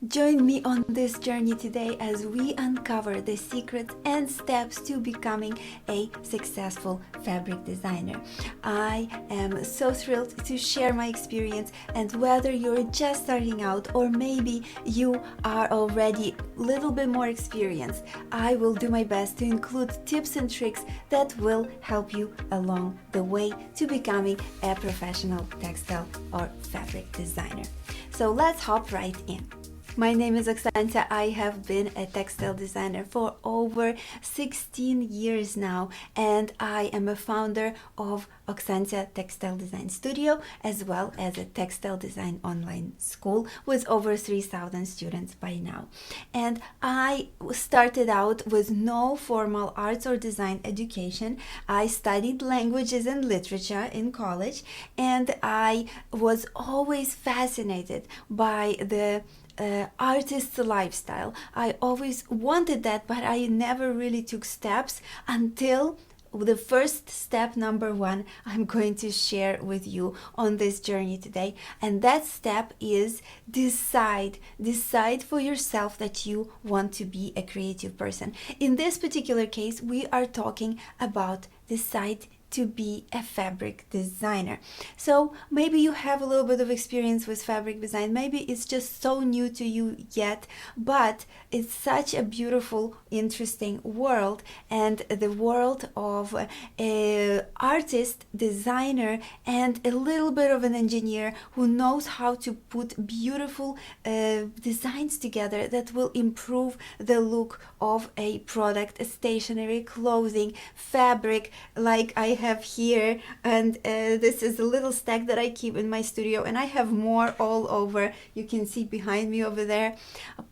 Join me on this journey today as we uncover the secrets and steps to becoming a successful fabric designer. I am so thrilled to share my experience, and whether you're just starting out or maybe you are already a little bit more experienced, I will do my best to include tips and tricks that will help you along the way to becoming a professional textile or fabric designer. So let's hop right in. My name is Oksancia. I have been a textile designer for over 16 years now, and I am a founder of Oksancia Textile Design Studio, as well as a textile design online school with over 3,000 students by now. And I started out with no formal arts or design education. I studied languages and literature in college, and I was always fascinated by the artist's lifestyle. I always wanted that, but I never really took steps until the first step, number one, I'm going to share with you on this journey today. And that step is decide for yourself that you want to be a creative person. In this particular case, we are talking about decide to be a fabric designer. So maybe you have a little bit of experience with fabric design, maybe it's just so new to you yet, but it's such a beautiful, interesting world, and the world of an artist, designer, and a little bit of an engineer who knows how to put beautiful designs together that will improve the look of a product, a stationery, clothing, fabric, like I have here. And this is a little stack that I keep in my studio, and I have more all over. You can see behind me over there.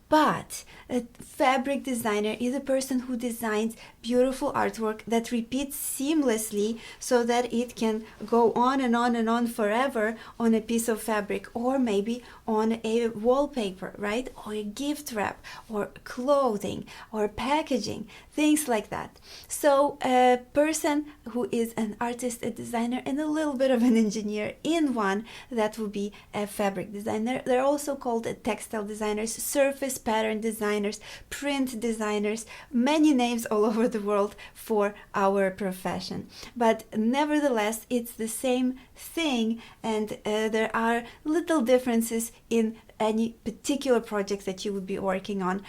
But a fabric designer is a person who designs beautiful artwork that repeats seamlessly so that it can go on and on and on forever on a piece of fabric, or maybe on a wallpaper, right? Or a gift wrap, or clothing, or packaging, things like that. So a person who is an artist, a designer, and a little bit of an engineer in one, that would be a fabric designer. They're also called textile designers, surface pattern designers, print designers, many names all over the world for our profession. But nevertheless, it's the same thing, and there are little differences in any particular project that you would be working on.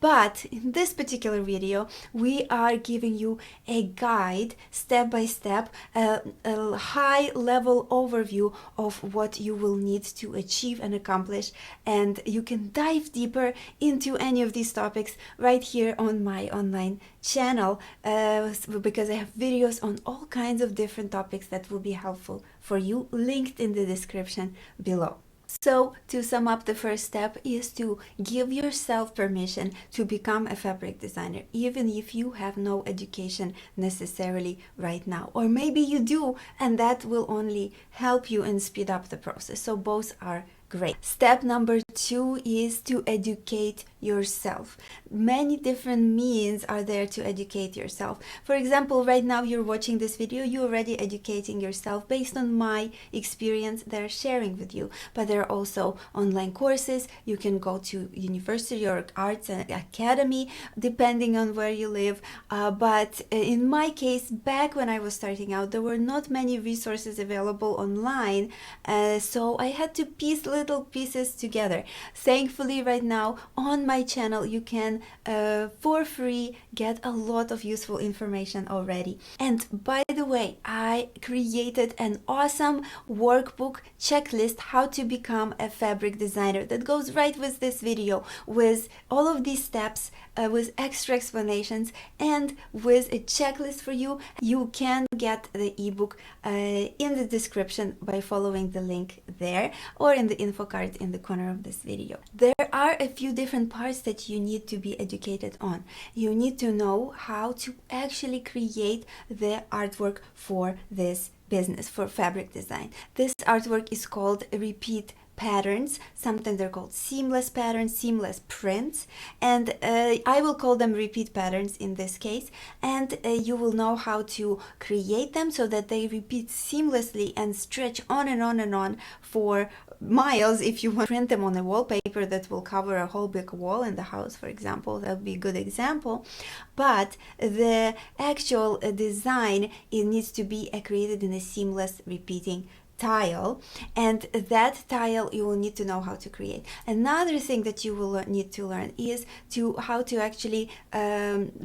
But in this particular video, we are giving you a guide, step by step, a high level overview of what you will need to achieve and accomplish. And you can dive deeper into any of these topics right here on my online channel, because I have videos on all kinds of different topics that will be helpful for you, linked in the description below. So to sum up, the first step is to give yourself permission to become a fabric designer, even if you have no education necessarily right now. Or maybe you do, and that will only help you and speed up the process. So both are great. Step number two is to educate yourself. Many different means are there to educate yourself. For example, right now you're watching this video, you're already educating yourself based on my experience that I'm sharing with you. But there are also online courses. You can go to university or arts academy, depending on where you live. But in my case, back when I was starting out, there were not many resources available online. So I had to piece little pieces together. Thankfully, right now on my channel, you can for free get a lot of useful information already. And by the way, I created an awesome workbook checklist how to become a fabric designer that goes right with this video, with all of these steps, with extra explanations, and with a checklist for you. You can get the ebook in the description by following the link there, or in the info card in the corner of this video. There are a few different parts that you need to be educated on. You need to know how to actually create the artwork for this business, for fabric design. This artwork is called repeat patterns. Sometimes they're called seamless patterns, seamless prints, and I will call them repeat patterns in this case. And you will know how to create them so that they repeat seamlessly and stretch on and on and on for miles if you want to print them on a wallpaper that will cover a whole big wall in the house, for example. That would be a good example. But the actual design, it needs to be created in a seamless repeating tile, and that tile you will need to know how to create. Another thing that you will need to learn is how to actually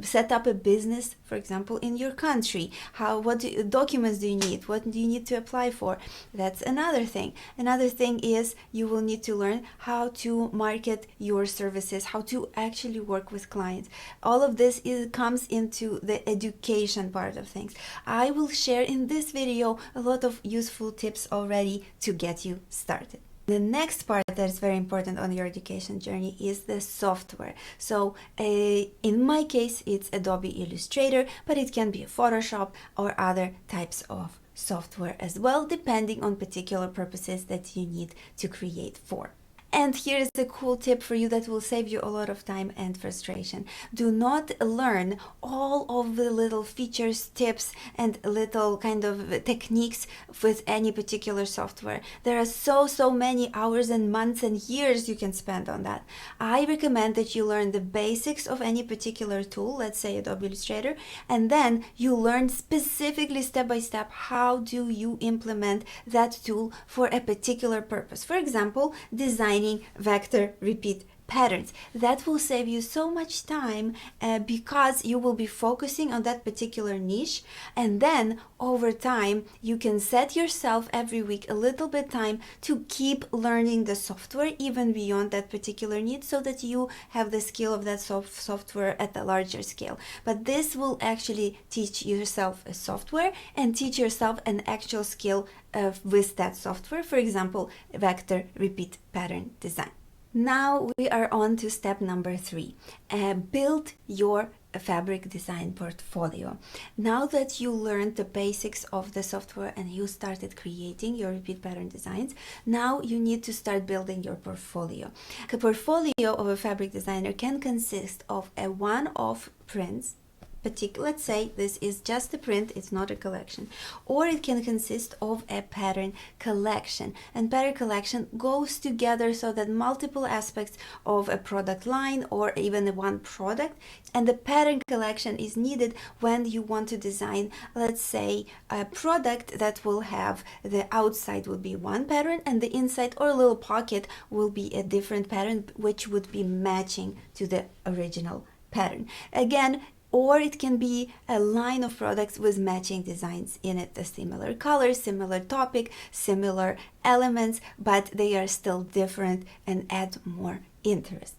set up a business, for example, in your country. What documents do you need? What do you need to apply for? That's another thing. Another thing is you will need to learn how to market your services, how to actually work with clients. All of this comes into the education part of things. I will share in this video a lot of useful tips already to get you started. The next part that is very important on your education journey is the software. So in my case, it's Adobe Illustrator, but it can be Photoshop or other types of software as well, depending on particular purposes that you need to create for. And here is a cool tip for you that will save you a lot of time and frustration. Do not learn all of the little features, tips, and little kind of techniques with any particular software. There are so many hours and months and years you can spend on that. I recommend that you learn the basics of any particular tool, let's say Adobe Illustrator, and then you learn specifically step by step how do you implement that tool for a particular purpose. For example, designing vector repeat patterns. That will save you so much time because you will be focusing on that particular niche, and then over time you can set yourself every week a little bit time to keep learning the software even beyond that particular need, so that you have the skill of that software at a larger scale. But this will actually teach yourself a software and teach yourself an actual skill with that software, for example, vector repeat pattern design. Now we are on to step number 3. Build your fabric design portfolio. Now that you learned the basics of the software and you started creating your repeat pattern designs, now you need to start building your portfolio. The portfolio of a fabric designer can consist of a one-off prints. Let's say this is just a print, it's not a collection, or it can consist of a pattern collection. And pattern collection goes together so that multiple aspects of a product line or even one product, and the pattern collection is needed when you want to design, let's say, a product that will have the outside will be one pattern and the inside or a little pocket will be a different pattern, which would be matching to the original pattern. Again, or it can be a line of products with matching designs in it, a similar color, similar topic, similar elements, but they are still different and add more interest.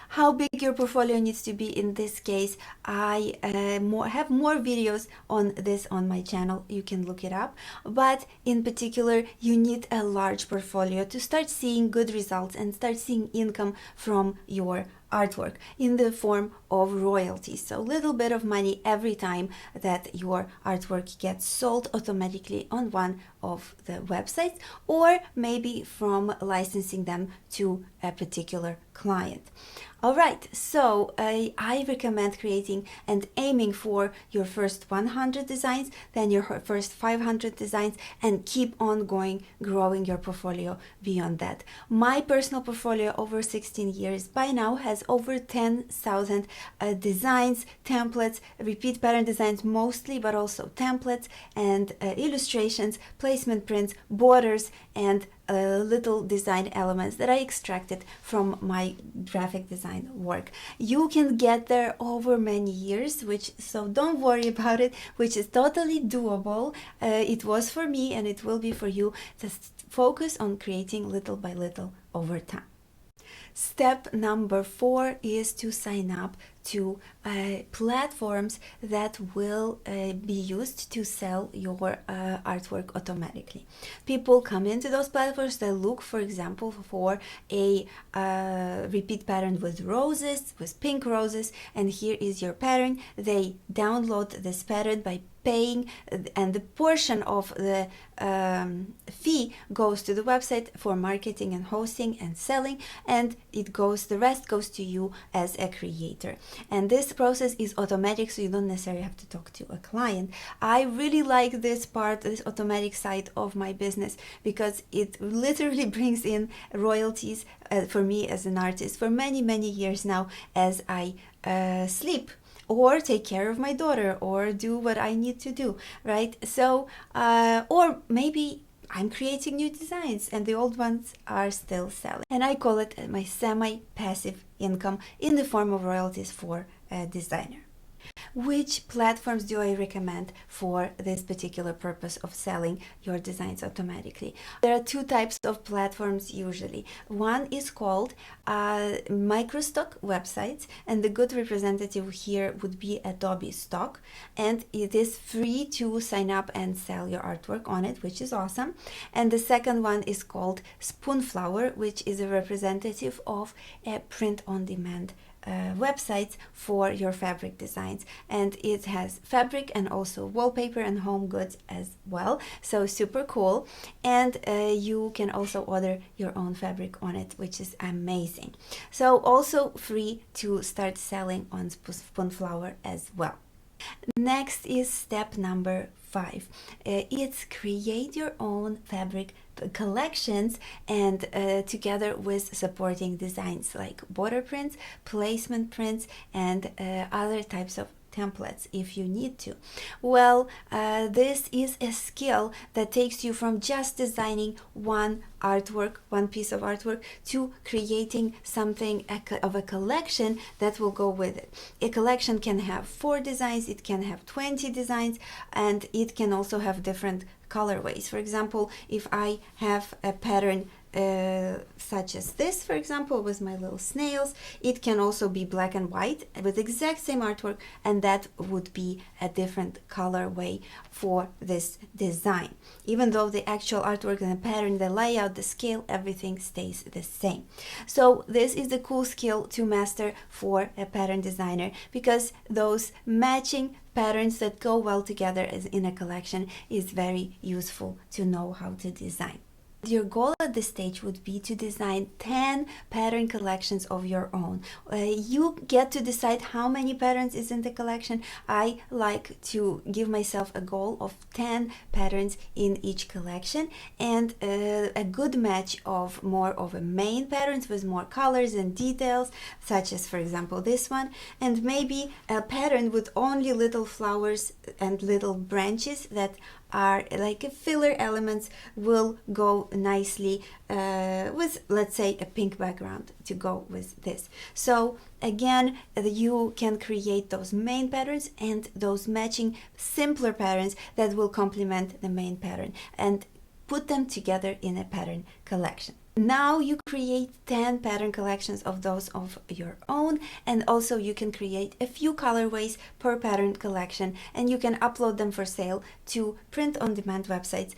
How big your portfolio needs to be in this case, I have more videos on this on my channel, you can look it up, but in particular you need a large portfolio to start seeing good results and start seeing income from your artwork in the form of royalties. So a little bit of money every time that your artwork gets sold automatically on one of the websites, or maybe from licensing them to a particular client. All right, so I recommend creating and aiming for your first 100 designs, then your first 500 designs, and keep on growing your portfolio beyond that. My personal portfolio over 16 years by now has over 10,000 designs, templates, repeat pattern designs mostly, but also templates and illustrations, placement prints, borders, and little design elements that I extracted from my graphic design work. You can get there over many years, so don't worry about it, which is totally doable. It was for me and it will be for you. Just focus on creating little by little over time. Step number 4 is to sign up to platforms that will be used to sell your artwork automatically. People come into those platforms, they look, for example, for a repeat pattern with roses, with pink roses, and here is your pattern. They download this pattern by paying, and the portion of the fee goes to the website for marketing and hosting and selling, and the rest goes to you as a creator. And this process is automatic, so you don't necessarily have to talk to a client. I really like this part, this automatic side of my business, because it literally brings in royalties for me as an artist for many years now, as I sleep or take care of my daughter or do what I need to do, right? So or maybe I'm creating new designs and the old ones are still selling, and I call it my semi-passive income in the form of royalties for a designer. Which platforms do I recommend for this particular purpose of selling your designs automatically? There are two types of platforms usually. One is called microstock websites, and the good representative here would be Adobe Stock, and it is free to sign up and sell your artwork on it, which is awesome. And the second one is called Spoonflower, which is a representative of a print-on-demand websites for your fabric designs, and it has fabric and also wallpaper and home goods as well, so super cool. And you can also order your own fabric on it, which is amazing. So also free to start selling on Spoonflower as well. Next is step number 5. It's create your own fabric collections, and together with supporting designs like border prints, placement prints, and other types of templates if you need to. Well, this is a skill that takes you from just designing one piece of artwork, to creating something of a collection that will go with it. A collection can have 4 designs, it can have 20 designs, and it can also have different colorways. For example, if I have a pattern such as this, for example, with my little snails, it can also be black and white with exact same artwork, and that would be a different colorway for this design. Even though the actual artwork and the pattern, the layout, the scale, everything stays the same. So this is the cool skill to master for a pattern designer, because those matching patterns that go well together as in a collection is very useful to know how to design. Your goal at this stage would be to design 10 pattern collections of your own. You get to decide how many patterns is in the collection. I like to give myself a goal of 10 patterns in each collection, and a good match of more of a main patterns with more colors and details, such as, for example, this one, and maybe a pattern with only little flowers and little branches that are like a filler elements, will go nicely with, let's say, a pink background to go with this. So again, you can create those main patterns and those matching simpler patterns that will complement the main pattern, and put them together in a pattern collection. Now you create 10 pattern collections of those of your own, and also you can create a few colorways per pattern collection, and you can upload them for sale to print-on-demand websites,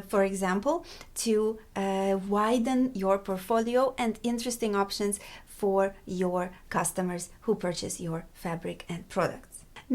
for example, to widen your portfolio and interesting options for your customers who purchase your fabric and products.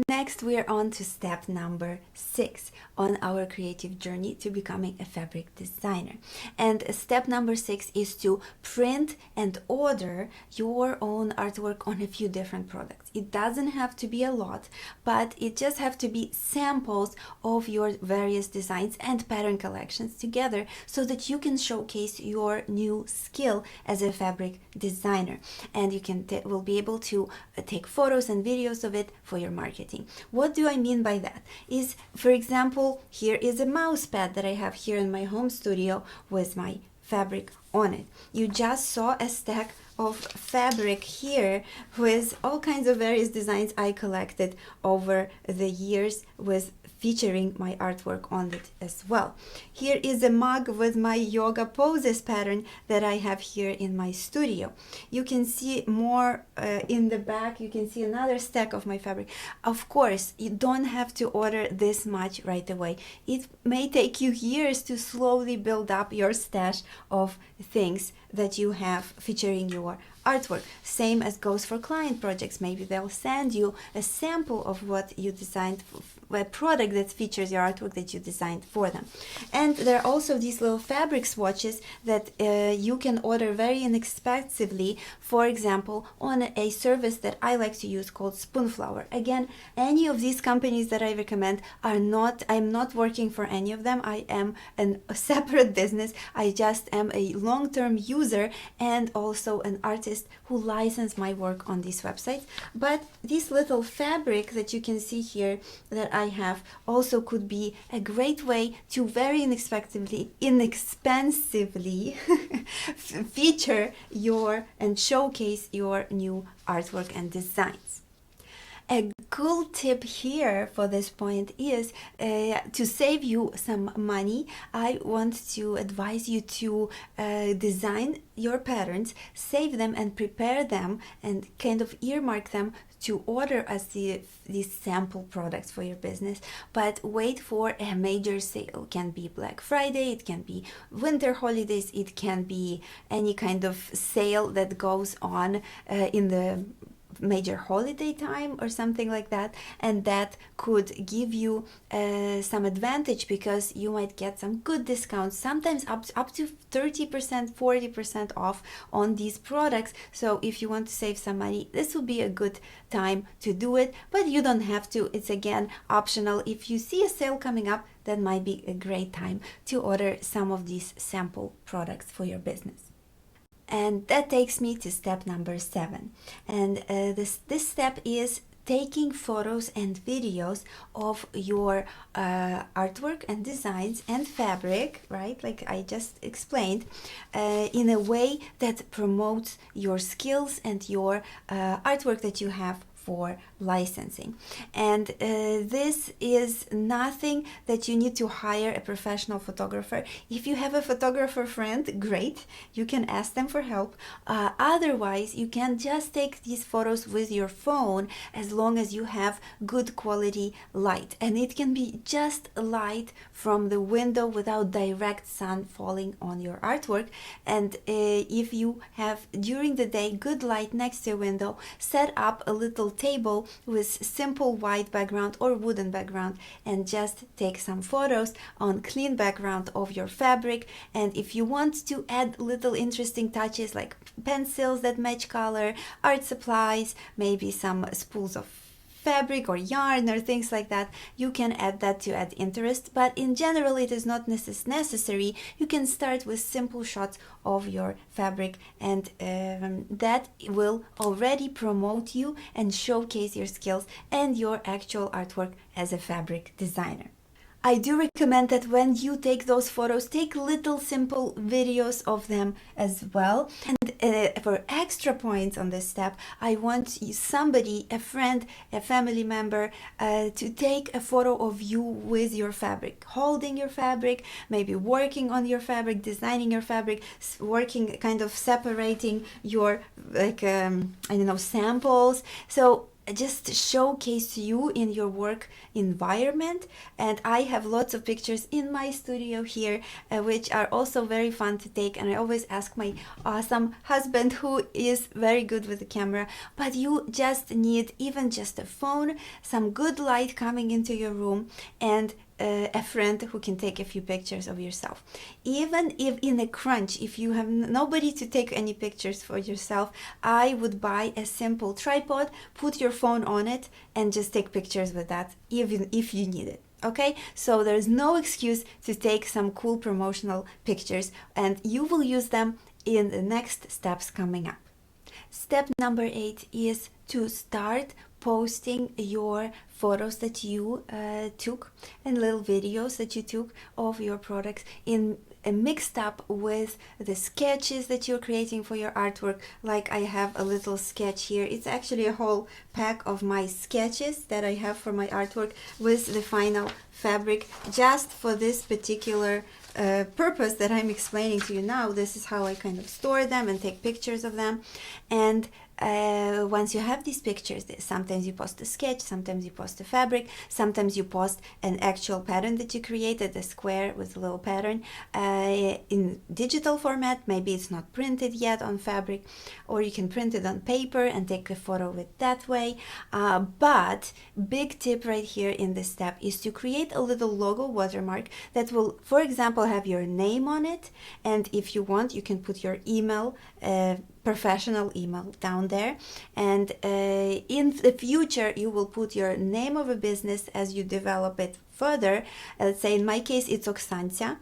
Next, we're on to step number 6 on our creative journey to becoming a fabric designer. And step number 6 is to print and order your own artwork on a few different products. It doesn't have to be a lot, but it just have to be samples of your various designs and pattern collections together, so that you can showcase your new skill as a fabric designer, and you will be able to take photos and videos of it for your marketing. What do I mean by that? Is, for example, here is a mouse pad that I have here in my home studio with my fabric on it. You just saw a stack of fabric here with all kinds of various designs I collected over the years, with featuring my artwork on it as well. Here is a mug with my yoga poses pattern that I have here in my studio. You can see more in the back. You can see another stack of my fabric. Of course, you don't have to order this much right away. It may take you years to slowly build up your stash of things that you have featuring your artwork. Same as goes for client projects. Maybe they'll send you a sample of what you designed a product that features your artwork that you designed for them. And there are also these little fabric swatches that you can order very inexpensively, for example, on a service that I like to use called Spoonflower. Again, any of these companies that I recommend I'm not working for any of them. I am a separate business. I just am a long-term user and also an artist who license my work on these websites. But this little fabric that you can see here that I have also could be a great way to very inexpensively feature your and showcase your new artwork and designs. A cool tip here for this point is to save you some money. I want to advise you to design your patterns, save them and prepare them and kind of earmark them to order as these sample products for your business, but wait for a major sale. It can be Black Friday, it can be winter holidays, it can be any kind of sale that goes on in the major holiday time or something like that, and that could give you some advantage because you might get some good discounts, sometimes up to 30%, 40% off on these products. So if you want to save some money, this would be a good time to do it, but you don't have to. It's again optional. If you see a sale coming up, that might be a great time to order some of these sample products for your business. And that takes me to step number 7. And this step is taking photos and videos of your artwork and designs and fabric, right? Like I just explained, in a way that promotes your skills and your artwork that you have for licensing. And this is nothing that you need to hire a professional photographer. If you have a photographer friend, great, you can ask them for help. Otherwise, you can just take these photos with your phone as long as you have good quality light. And it can be just light from the window without direct sun falling on your artwork. And if you have during the day good light next to your window, set up a little table with simple white background or wooden background and just take some photos on clean background of your fabric. And if you want to add little interesting touches like pencils that match color, art supplies, maybe some spools of fabric or yarn or things like that, you can add that to add interest, but in general it is not necessary. You can start with simple shots of your fabric, and that will already promote you and showcase your skills and your actual artwork as a fabric designer. I do recommend that when you take those photos, take little simple videos of them as well. And for extra points on this step, I want somebody, a friend, a family member, to take a photo of you with your fabric, holding your fabric, maybe working on your fabric, designing your fabric, working, kind of separating your, samples. So just showcase you in your work environment. And I have lots of pictures in my studio here, which are also very fun to take, and I always ask my awesome husband, who is very good with the camera. But you just need even just a phone, some good light coming into your room, and a friend who can take a few pictures of yourself. Even if in a crunch, if you have nobody to take any pictures for yourself, I would buy a simple tripod, put your phone on it, and just take pictures with that, even if you need it. Okay, so there's no excuse to take some cool promotional pictures, and you will use them in the next steps coming up. Step number 8 is to start posting your photos that you took and little videos that you took of your products in mixed up with the sketches that you're creating for your artwork. Like I have a little sketch here. It's actually a whole pack of my sketches that I have for my artwork with the final fabric just for this particular purpose that I'm explaining to you now. This is how I kind of store them and take pictures of them. And once you have these pictures, sometimes you post a sketch, sometimes you post a fabric, sometimes you post an actual pattern that you created, a square with a little pattern in digital format. Maybe it's not printed yet on fabric, or you can print it on paper and take a photo with that way. But big tip right here in this step is to create a little logo watermark that will, for example, have your name on it, and if you want, you can put your email, professional email down there, and in the future you will put your name of a business as you develop it further. Let's say in my case it's Oksancia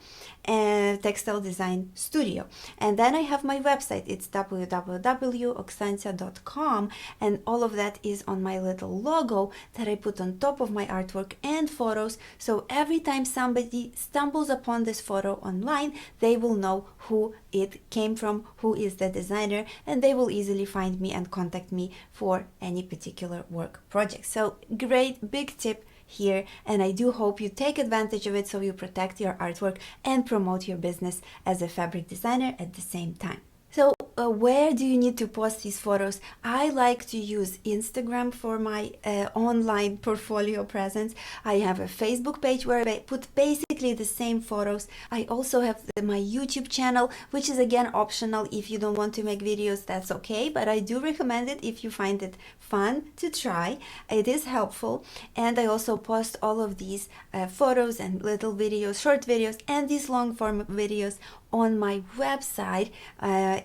Textile Design Studio, and then I have my website. It's www.oksancia.com, and all of that is on my little logo that I put on top of my artwork and photos, so every time somebody stumbles upon this photo online, they will know who it came from, who is the designer, and they will easily find me and contact me for any particular work project. So great big tip here, and I do hope you take advantage of it so you protect your artwork and promote your business as a fabric designer at the same time. So where do you need to post these photos? I like to use Instagram for my online portfolio presence. I have a Facebook page where I put basically the same photos. I also have my YouTube channel, which is again optional. If you don't want to make videos, that's okay, but I do recommend it if you find it fun to try. It is helpful, and I also post all of these photos and little videos, short videos, and these long form videos on my website,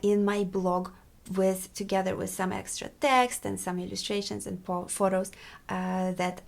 in my blog, together with some extra text and some illustrations and photos that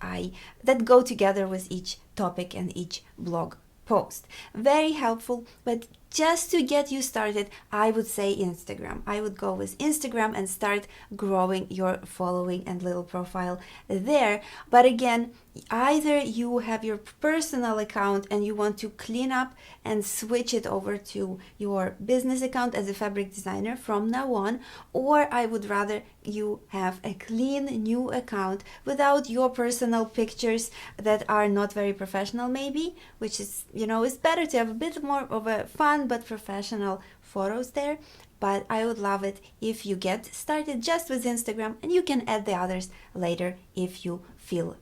go together with each topic and each blog post. Very helpful, but just to get you started, I would say Instagram. I would go with Instagram and start growing your following and little profile there. But again, either you have your personal account and you want to clean up and switch it over to your business account as a fabric designer from now on, or I would rather you have a clean new account without your personal pictures that are not very professional maybe, which is, it's better to have a bit more of a fun but professional photos there. But I would love it if you get started just with Instagram, and you can add the others later if you feel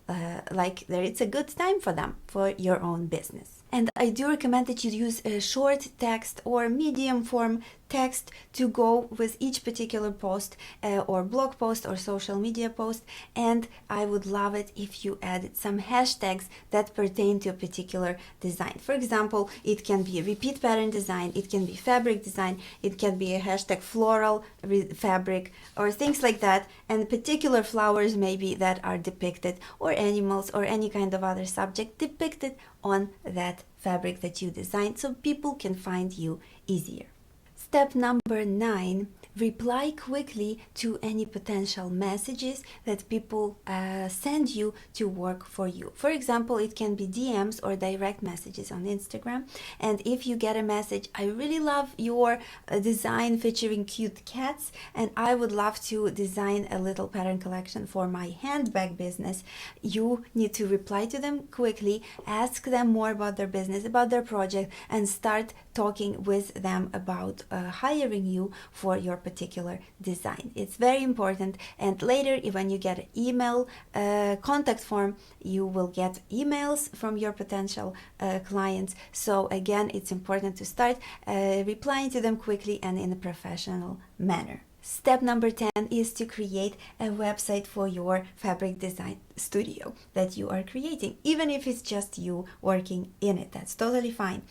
like it's a good time for them, for your own business. And I do recommend that you use a short text or medium form text to go with each particular post or blog post or social media post. And I would love it if you added some hashtags that pertain to a particular design. For example, it can be a repeat pattern design, it can be fabric design, it can be a hashtag floral fabric or things like that, and particular flowers maybe that are depicted, or animals, or any kind of other subject depicted on that fabric that you designed, so people can find you easier. Step number 9, reply quickly to any potential messages that people send you to work for you. For example, it can be DMs or direct messages on Instagram. And if you get a message, I really love your design featuring cute cats, and I would love to design a little pattern collection for my handbag business, you need to reply to them quickly, ask them more about their business, about their project, and start talking with them about hiring you for your particular design. It's very important. And later, when you get an email contact form, you will get emails from your potential clients. So again, it's important to start replying to them quickly and in a professional manner. Step number 10 is to create a website for your fabric design studio that you are creating, even if it's just you working in it. That's totally fine.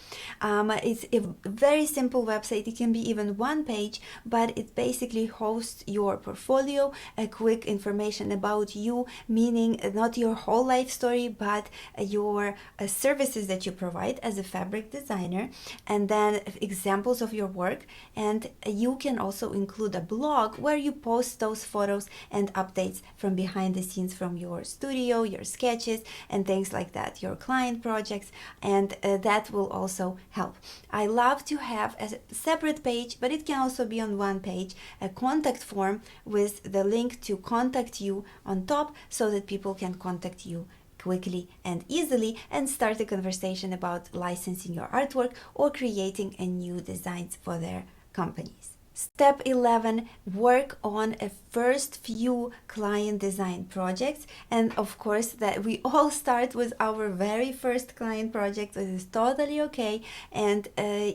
It's a very simple website. It can be even one page, but it basically hosts your portfolio, a quick information about you, meaning not your whole life story, but your services that you provide as a fabric designer, and then examples of your work. And you can also include a blog where you post those photos and updates from behind the scenes from your studio, your sketches, and things like that, your client projects, and that will also help. I love to have a separate page, but it can also be on one page, a contact form with the link to contact you on top, so that people can contact you quickly and easily and start a conversation about licensing your artwork or creating a new designs for their companies. Step 11, work on a first few client design projects. And of course that we all start with our very first client project. It is totally okay. And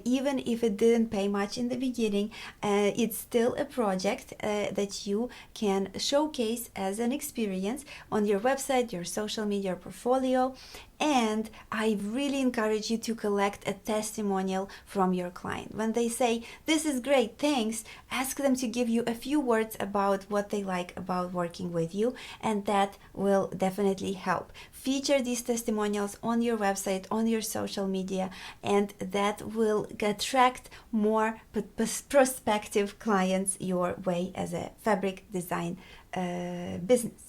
even if it didn't pay much in the beginning, it's still a project that you can showcase as an experience on your website, your social media, portfolio. And I really encourage you to collect a testimonial from your client. When they say, "This is great, thanks," ask them to give you a few words about what they like about working with you, and that will definitely help. Feature these testimonials on your website, on your social media, and that will attract more prospective clients your way as a fabric design business.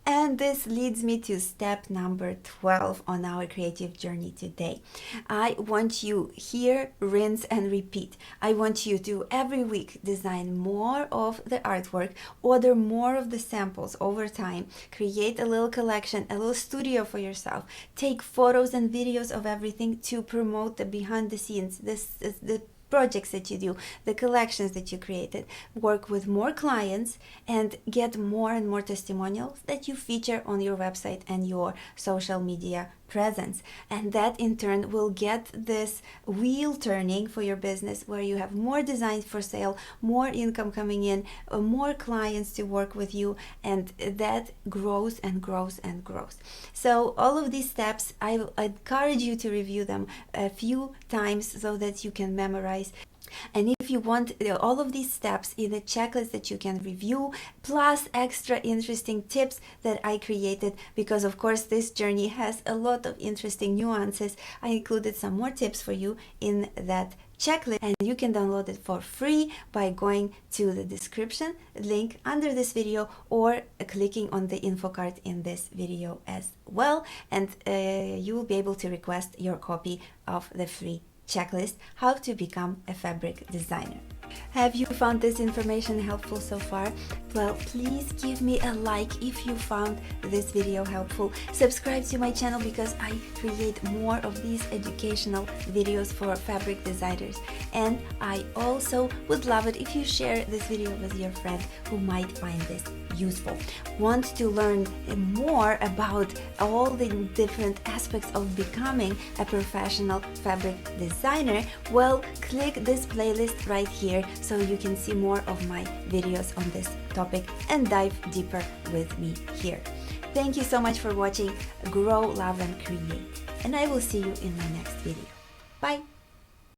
And this leads me to step number 12 on our creative journey today. I want you here, rinse and repeat. I want you to every week design more of the artwork, order more of the samples over time, create a little collection, a little studio for yourself, take photos and videos of everything to promote the behind the scenes, the projects that you do, the collections that you created, work with more clients, and get more and more testimonials that you feature on your website and your social media presence. And that in turn will get this wheel turning for your business, where you have more designs for sale, more income coming in, more clients to work with you, and that grows and grows and grows. So all of these steps, I encourage you to review them a few times so that you can memorize. And if you want all of these steps in a checklist that you can review, plus extra interesting tips that I created, because of course this journey has a lot of interesting nuances, I included some more tips for you in that checklist, and you can download it for free by going to the description link under this video or clicking on the info card in this video as well, and you will be able to request your copy of the free checklist, How to Become a Fabric Designer. Have you found this information helpful so far? Well, please give me a like if you found this video helpful. Subscribe to my channel because I create more of these educational videos for fabric designers. And I also would love it if you share this video with your friend who might find this useful. Want to learn more about all the different aspects of becoming a professional fabric designer? Well, click this playlist right here so you can see more of my videos on this topic and dive deeper with me here. Thank you so much for watching. Grow, love, and create. And I will see you in my next video. Bye!